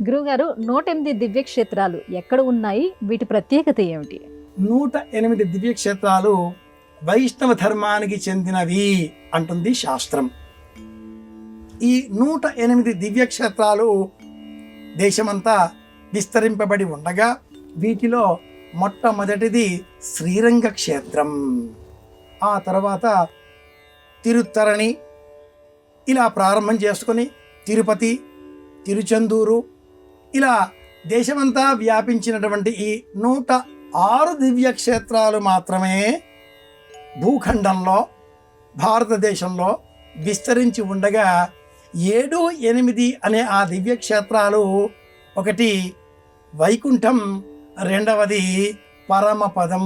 గురువుగారు 108 దివ్యక్షేత్రాలు ఎక్కడ ఉన్నాయి? వీటి ప్రత్యేకత ఏమిటి? 108 దివ్యక్షేత్రాలు వైష్ణవ ధర్మానికి చెందినవి అంటుంది శాస్త్రం. ఈ 108 దివ్యక్షేత్రాలు దేశమంతా విస్తరింపబడి ఉండగా వీటిలో మొట్టమొదటిది శ్రీరంగ క్షేత్రం, ఆ తర్వాత తిరుత్తరణి, ఇలా ప్రారంభం చేసుకొని తిరుపతి, తిరుచెందూరు, ఇలా దేశమంతా వ్యాపించినటువంటి ఈ 106 దివ్యక్షేత్రాలు మాత్రమే భూఖండంలో భారతదేశంలో విస్తరించి ఉండగా 7, 8 అనే ఆ దివ్యక్షేత్రాలు, ఒకటి వైకుంఠం, రెండవది పరమపదం,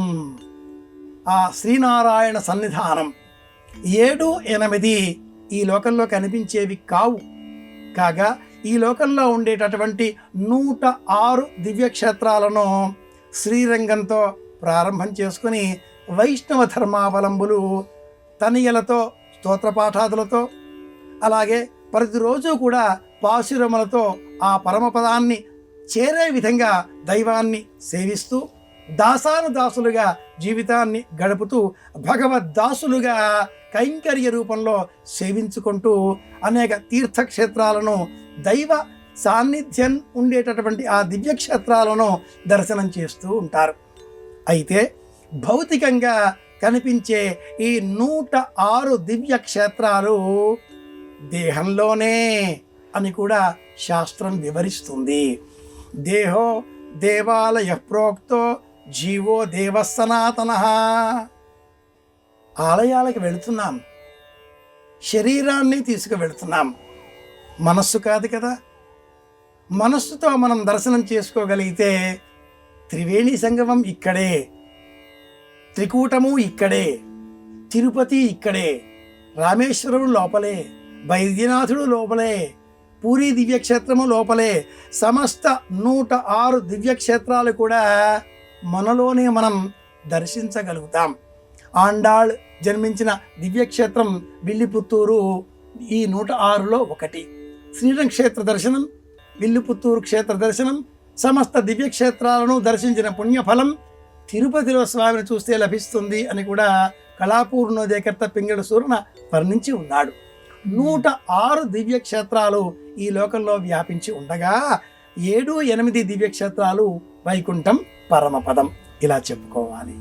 ఆ శ్రీనారాయణ సన్నిధానం. 7, 8 ఈ లోకంలో కనిపించేవి కావు. కాగా ఈ లోకంలో ఉండేటటువంటి 106 దివ్యక్షేత్రాలను శ్రీరంగంతో ప్రారంభం చేసుకుని వైష్ణవ ధర్మావలంబులు తనియలతో, స్తోత్రపాఠాదులతో, అలాగే ప్రతిరోజు కూడా పాశురములతో ఆ పరమపదాన్ని చేరే విధంగా దైవాన్ని సేవిస్తూ దాసానుదాసులుగా జీవితాన్ని గడుపుతూ భగవద్దాసులుగా కైంకర్య రూపంలో సేవించుకుంటూ అనేక తీర్థక్షేత్రాలను, దైవ సాన్నిధ్యం ఉండేటటువంటి ఆ దివ్యక్షేత్రాలను దర్శనం చేస్తూ ఉంటారు. అయితే భౌతికంగా కనిపించే ఈ 106 దివ్యక్షేత్రాలు దేహంలోనే అని కూడా శాస్త్రం వివరిస్తుంది. దేహో దేవాలయ ప్రోక్తో జీవో దేవ సనాతన. ఆలయాలకు వెళుతున్నాం, శరీరాన్ని తీసుకువెళుతున్నాం, మనస్సు కాదు కదా. మనస్సుతో మనం దర్శనం చేసుకోగలిగితే త్రివేణి సంగమం ఇక్కడే, త్రికూటము ఇక్కడే, తిరుపతి ఇక్కడే, రామేశ్వరుడు లోపలే, వైద్యనాథుడు లోపలే, పూరీ దివ్యక్షేత్రము లోపలే, సమస్త 106 దివ్యక్షేత్రాలు కూడా మనలోనే మనం దర్శించగలుగుతాం. ఆండాళ్ జన్మించిన దివ్యక్షేత్రం విల్లిపుత్తూరు ఈ 106లో ఒకటి. శ్రీరంగ క్షేత్ర దర్శనం, విల్లిపుత్తూరు క్షేత్ర దర్శనం, సమస్త దివ్యక్షేత్రాలను దర్శించిన పుణ్యఫలం తిరుపతిలో స్వామిని చూస్తే లభిస్తుంది అని కూడా కళాపూర్ణోదయకర్త పింగళ సూరన వర్ణించి ఉన్నాడు. 106 దివ్యక్షేత్రాలు ఈ లోకంలో వ్యాపించి ఉండగా 7, 8 దివ్యక్షేత్రాలు వైకుంఠం, పరమపదం ఇలా చెప్పుకోవాలి.